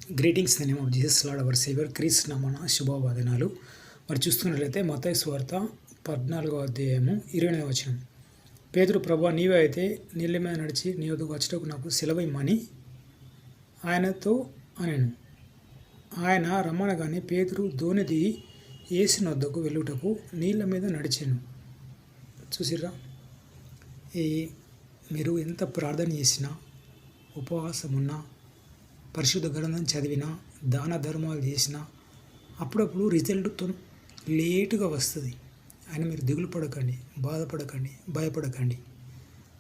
Greetings in the name of Jesus lord our saviour క్రీస్తు నామమున శుభవందనాలు. మరి చూస్తున్నట్లయితే మత్తయి సువార్త 14వ అధ్యాయము 20వ వచనం. పేతురు, ప్రభువా, నీవే అయితే నీళ్ళ మీద నడిచి నీ వద్దకు వచ్చుటకు నాకు సెలవిమ్మని ఆయనతో అనెను. ఆయన రమ్మనగానే పేతురు దోణి దిగి యేసు వద్దకు వెళ్ళుటకు నీళ్ళ మీద నడిచాను. చూసిర్రా, మీరు ఎంత ప్రార్థన చేసినా, ఉపవాసం ఉన్నా, పరిశుద్ధ గ్రంథం చదివినా, దాన ధర్మాలు చేసినా అప్పుడప్పుడు రిజల్ట్ లేటుగా వస్తుంది. ఆయన మీరు దిగులు పడకండి, బాధపడకండి, భయపడకండి.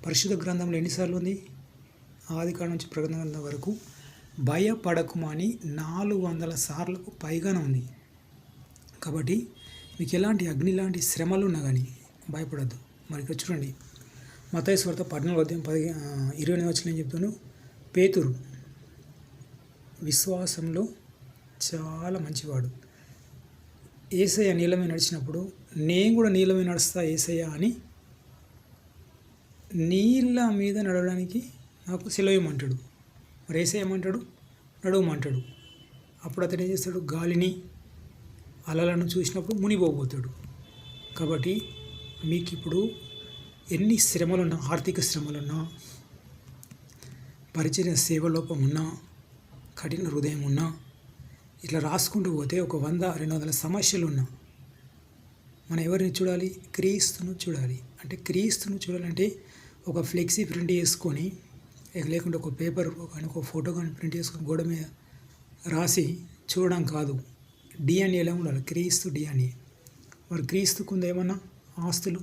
పరిశుద్ధ గ్రంథంలో ఎన్నిసార్లు ఉంది? ఆదికాండం నుంచి ప్రకటన గ్రంథం వరకు భయపడకుమని 400 సార్లకు పైగానే ఉంది. కాబట్టి మీకు ఎలాంటి అగ్ని లాంటి శ్రమలు ఉన్నా కానీ భయపడద్దు. మరి ఇక్కడ చూడండి, మత్తయి సువార్త 14వ అధ్యాయం 20వ వచనం ఏం చెప్తాను? పేతురు విశ్వాసంలో చాలా మంచివాడు. యేసయ్య నీళ్ళ మీద నడిచినప్పుడు నేను కూడా నీళ్ళ మీద నడుస్తా యేసయ్య అని నీళ్ళ మీద నడవడానికి నాకు సెలవేయమంటాడు. మరి యేసయ్య ఏమంటాడు? నడవమంటాడు. అప్పుడు అతను ఏం చేస్తాడు? గాలిని, అలలను చూసినప్పుడు మునిపోబోతాడు. కాబట్టి మీకు ఇప్పుడు ఎన్ని శ్రమలున్నా, ఆర్థిక శ్రమలున్నా, పరిచర్య సేవలోపం ఉన్నా, కఠిన హృదయం ఉన్నా, ఇట్లా రాసుకుంటూ పోతే ఒక 100-200 సమస్యలు ఉన్నా మనం ఎవరిని చూడాలి? క్రీస్తును చూడాలి. అంటే క్రీస్తును చూడాలంటే ఒక ఫ్లెక్సీ ప్రింట్ చేసుకొని, లేకుంటే ఒక పేపర్ కానీ ఒక ఫోటో కానీ ప్రింట్ చేసుకొని గోడ మీద రాసి చూడడం కాదు. డిఎన్ఏలో ఉండాలి, క్రీస్తు డిఎన్ఏ. మరి క్రీస్తుకుంది ఏమన్నా ఆస్తులు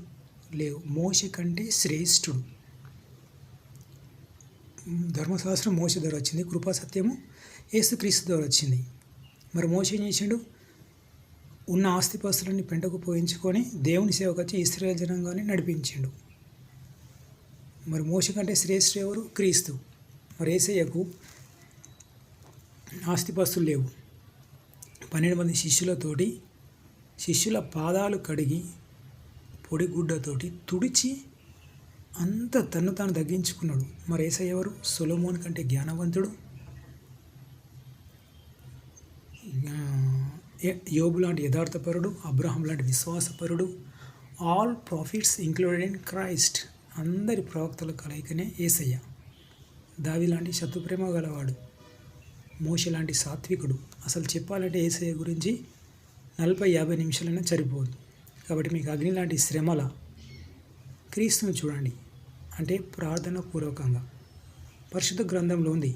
లేవు. మోషే కంటే శ్రేష్ఠుడు. ధర్మశాస్త్రం మోషే ద్వారా వచ్చింది, కృపా సత్యము యేసుక్రీస్తు ద్వారా వచ్చింది. మరి మోషే ఏం చేసిండు? ఉన్న ఆస్తిపాస్తులన్నీ పెంటకు పోయించుకొని దేవుని సేవకు వచ్చి ఇశ్రాయేలు జనాంగాన్ని నడిపించిండు. మరి మోషే కంటే శ్రేష్ఠుడు ఎవరు? క్రీస్తు. మరి యేసయ్యకు ఆస్తిపాస్తులు లేవు. 12 మంది శిష్యులతోటి శిష్యుల పాదాలు కడిగి పొడిగుడ్డతోటి తుడిచి అంత తను తాను తగ్గించుకున్నాడు. మరి యేసయ్య ఎవరు? సొలొమోను కంటే జ్ఞానవంతుడు, యోబు లాంటి యథార్థపరుడు, అబ్రహాం లాంటి విశ్వాసపరుడు. All prophets included in Christ. అందరి ప్రవక్తల కలయికనే యేసయ్య. దావీదు లాంటి శత్రుప్రేమ గలవాడు, మోషే లాంటి సాత్వికుడు. అసలు చెప్పాలంటే యేసయ్య గురించి 40-50 నిమిషాలైనా సరిపోదు. కాబట్టి మీకు అగ్ని లాంటి శ్రమల క్రీస్తును చూడండి. అంటే ప్రార్థన పూర్వకంగా పరిశుద్ధ గ్రంథంలో ఉంది.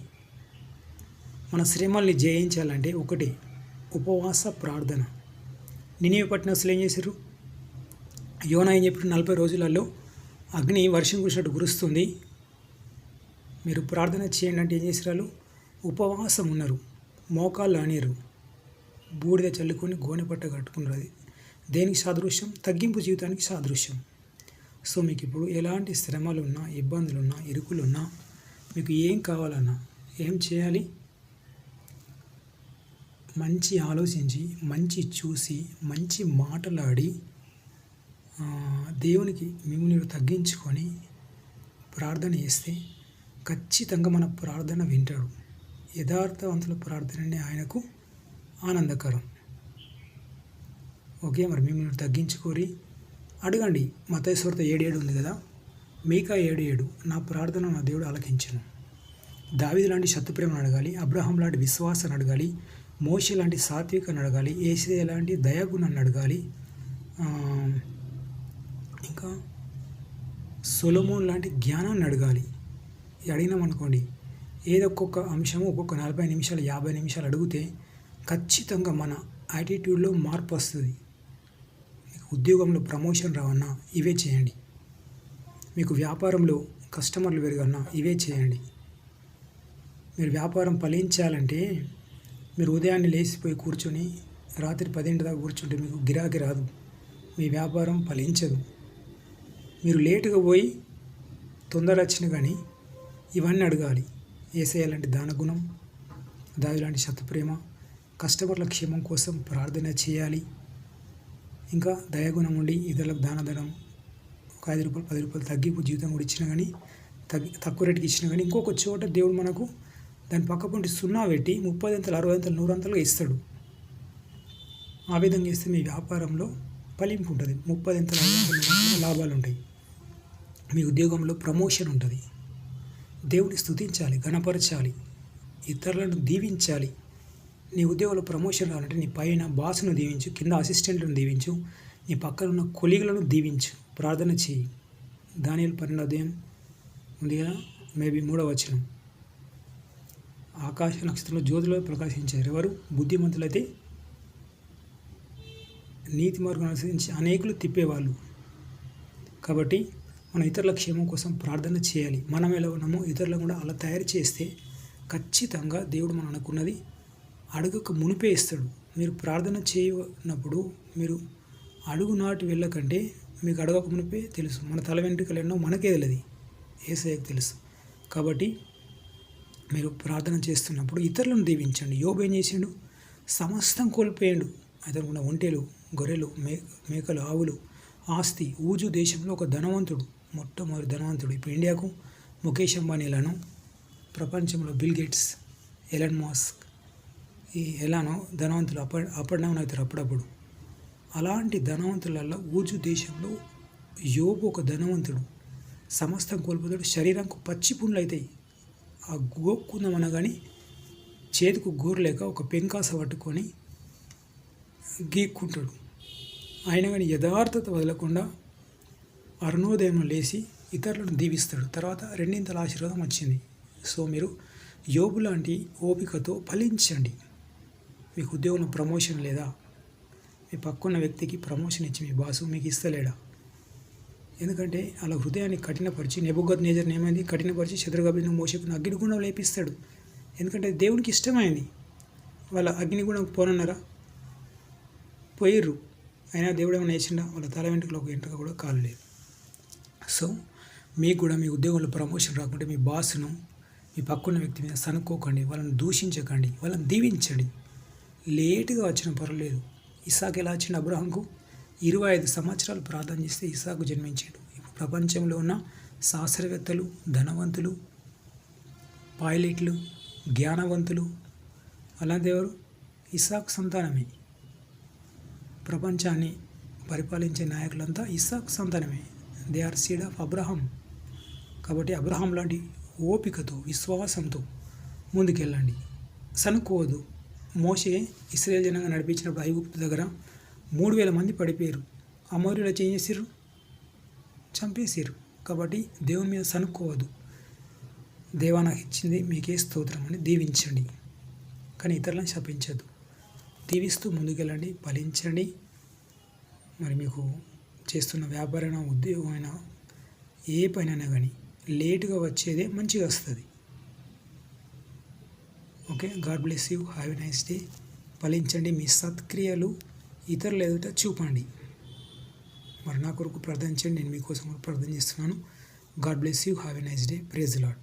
మన శ్రమల్ని జయించాలంటే ఒకటి ఉపవాస ప్రార్థన. నినివే పట్టణస్తులు ఏం చేశారు? యోనా ఏం చెప్పారు? 40 రోజులలో అగ్ని వర్షం కురిసినట్టు కురుస్తుంది, మీరు ప్రార్థన చేయండి అంటే ఏం చేశారు? ఉపవాసం ఉన్నారు, మోకాళ్ళు ఆనేరు, బూడిద చల్లుకొని గోనె పట్ట కట్టుకున్నారు. అది దేనికి సాదృశ్యం? తగ్గింపు జీవితానికి సాదృశ్యం. సో మీకు ఇప్పుడు ఎలాంటి శ్రమలున్నా, ఇబ్బందులున్నా, ఇరుకులున్నా, మీకు ఏం కావాలన్నా ఏం చేయాలి? మంచి ఆలోచించి, మంచి చూసి, మంచి మాటలాడి, దేవునికి మిమ్మల్ని తగ్గించుకొని ప్రార్థన చేస్తే ఖచ్చితంగా మన ప్రార్థన వింటాడు. యథార్థవంతుల ప్రార్థననే ఆయనకు ఆనందకరం. ఓకే, మరి మిమ్మల్ని తగ్గించుకోరి అడగండి. మత్తయి సువార్త 7:7 ఉంది కదా, మీకా 7:7, నా ప్రార్థన నా దేవుడు ఆలకించను. దావీదు లాంటి శత్రుప్రేమను అడగాలి, అబ్రహాం లాంటి విశ్వాసాన్ని అడగాలి, మోషే లాంటి సాత్వికాన్ని అడగాలి, యేసయ్య లాంటి దయాగుణాన్ని అడగాలి, ఇంకా సొలొమోను లాంటి జ్ఞానాన్ని అడగాలి. అడిగినామనుకోండి, ఏదో ఒక్కొక్క అంశము ఒక్కొక్క 40 నిమిషాలు 50 నిమిషాలు అడిగితే ఖచ్చితంగా మన యాటిట్యూడ్లో మార్పు వస్తుంది. మీకు ఉద్యోగంలో ప్రమోషన్ రావన్నా ఇవే చేయండి. మీకు వ్యాపారంలో కస్టమర్లు పెరగన్నా ఇవే చేయండి. మీరు వ్యాపారం ఫలించాలంటే మీరు ఉదయాన్నే లేచిపోయి కూర్చొని రాత్రి 10 దాకా కూర్చుంటే మీకు గిరాకీ రాదు, మీ వ్యాపారం ఫలించదు. మీరు లేటుగా పోయి తొందర వచ్చిన కానీ ఇవన్నీ అడగాలి. యేసయ్య లాంటి దానగుణం, దావీదు లాంటి శత్రుప్రేమ, కస్టమర్ల క్షేమం కోసం ప్రార్థన చేయాలి. ఇంకా దయాగుణం ఉండి ఇతరులకు దానధనం, ఒక 5 రూపాయలు 10 రూపాయలు తగ్గింపు జీవితం కూడా ఇచ్చినా కానీ, తక్కువ రేటుకి ఇచ్చినా కానీ ఇంకొక చోట దేవుడు మనకు దాని పక్క పొంటి 0 పెట్టి 30 అంతలు 60 అంతలు 100 అంతలుగా ఇస్తాడు. ఆ విధంగా చేస్తే మీ వ్యాపారంలో ఫలింపు ఉంటుంది. 30 అంతలు 60 అంతలు 100 అంతలుగా లాభాలు ఉంటాయి. మీ ఉద్యోగంలో ప్రమోషన్ ఉంటుంది. దేవుని స్తుతించాలి, ఘనపరచాలి, ఇతరులను దీవించాలి. నీ ఉద్యోగంలో ప్రమోషన్ రావాలంటే నీ పైన బాస్ను దీవించు, కింద అసిస్టెంట్లను దీవించు, నీ పక్కన ఉన్న కొలీగులను దీవించు, ప్రార్థన చేయి. దానియేలు 12 ఉంది కదా, మేబీ 3వ వచనం. ఆకాశ నక్షత్రంలో జ్యోతిలో ప్రకాశించారు ఎవరు? బుద్ధిమంతులైతే నీతి మార్గం అనుసరించి అనేకులు తిప్పేవాళ్ళు. కాబట్టి మన ఇతరుల క్షేమం కోసం ప్రార్థన చేయాలి. మనం ఎలా ఉన్నామో ఇతరులను కూడా అలా తయారు చేస్తే ఖచ్చితంగా దేవుడు మనం అనుకున్నది అడుగక మునిపే ఇస్తాడు. మీరు ప్రార్థన చేయనప్పుడు మీరు అడుగు నాటి వెళ్ళకంటే మీకు అడగక మునిపే తెలుసు. మన తల వెంట్రుకలు ఎన్నో మనకే తెలియదు, యేసయ్యకు తెలుసు. కాబట్టి మీరు ప్రార్థన చేస్తున్నప్పుడు ఇతరులను దీవించండి. యోబు ఏం చేసిండు? సమస్తం కోల్పోయాడు. అతనుకున్న ఒంటెలు, గొర్రెలు, మేకలు, ఆవులు, ఆస్తి. ఊజు దేశంలో ఒక ధనవంతుడు, మొట్టమొదటి ధనవంతుడు. ఇప్పుడు ఇండియాకు ముఖేష్ అంబానీలను, ప్రపంచంలో బిల్ గేట్స్, ఎలన్ మాస్క్, ఈ ఎలానో ధనవంతులు అప్ అండ్ డౌన్ అవుతారు అప్పుడప్పుడు. అలాంటి ధనవంతులలో ఊజు దేశంలో యోబు ఒక ధనవంతుడు. సమస్తం కోల్పోతాడు. శరీరంకు పచ్చి పుండ్లు అవుతాయి. ఆ గోక్కుందామన్నా కానీ చేతికి గోరు లేక ఒక పెంకాస పట్టుకొని గీక్కుంటాడు. అయినా కానీ యథార్థత వదలకుండా అరుణోదయంలో లేచి ఇతరులను దీవిస్తాడు. తర్వాత రెండింతల ఆశీర్వాదం వచ్చింది. సో మీరు యోబు లాంటి ఓపికతో ఫలించండి. మీకు ఉద్యోగంలో ప్రమోషన్ లేదా? మీ పక్కన్న వ్యక్తికి ప్రమోషన్ ఇచ్చి మీ బాసు మీకు ఇస్తలేడా? ఎందుకంటే అలా హృదయాన్ని కఠినపరిచి, నెబుకద్నెజర్ని ఏమైంది కఠినపరిచి శత్రుఘ్నుని మోషేకుని అగ్నిగుండం లేపిస్తాడు. ఎందుకంటే దేవునికి ఇష్టమైంది. వాళ్ళ అగ్నిగుండం పోనన్నారా? పోయిర్రు. అయినా దేవుడు ఏమైనా వేసిండా? వాళ్ళ తల వెంట్రుకలో ఒక వెంట్రుక కూడా కాలేదు. సో మీకు కూడా మీ ఉద్యోగంలో ప్రమోషన్ రాకుంటే మీ బాస్ను, మీ పక్కన్న వ్యక్తి మీద సనుక్కోకండి, వాళ్ళని దూషించకండి, వాళ్ళని దీవించండి. లేటుగా వచ్చిన పర్వాలేదు. ఇస్సాకు ఎలా వచ్చిండు? అబ్రహాంకు 25 సంవత్సరాలు ప్రార్థన చేస్తే ఇస్సాకు జన్మించాడు. ఇప్పుడు ప్రపంచంలో ఉన్న శాస్త్రవేత్తలు, ధనవంతులు, పైలట్లు, జ్ఞానవంతులు అలాంటి ఎవరు? ఇస్సాకు సంతానమే. ప్రపంచాన్ని పరిపాలించే నాయకులంతా ఇస్సాకు సంతానమే. They are seed of Abraham. కాబట్టి అబ్రహాం లాంటి ఓపికతో, విశ్వాసంతో ముందుకెళ్ళండి, సనుక్కోవద్దు. మోషే ఇశ్రాయేల్ జనాంగం నడిపించినప్పుడు ఐగుప్తు దగ్గర 3000 మంది పడిపోయారు. అమోరీయులు ఏం చేసారు? చంపేసారు. కాబట్టి దేవుని మీద సనుక్కోవద్దు. దేవా నాకు ఇచ్చింది మీకే స్తోత్రం అని దీవించండి, కానీ ఇతరులను శపించద్దు. దీవిస్తూ ముందుకెళ్ళండి, ఫలించండి. మరి మీకు చేస్తున్న వ్యాపారమైనా, ఉద్యోగమైనా, ఏ పనైనా కానీ లేటుగా వచ్చేదే మంచిగా వస్తుంది. Okay, god bless you. Have a nice day. ఫలించండి. మీ సత్క్రియలు ఇతరులు ఎదుట చూపండి. మరి నా కొరకు ప్రార్థించండి. నేను మీకోసం ప్రార్థన చేస్తున్నాను. God bless you. Have a nice day. Praise the lord.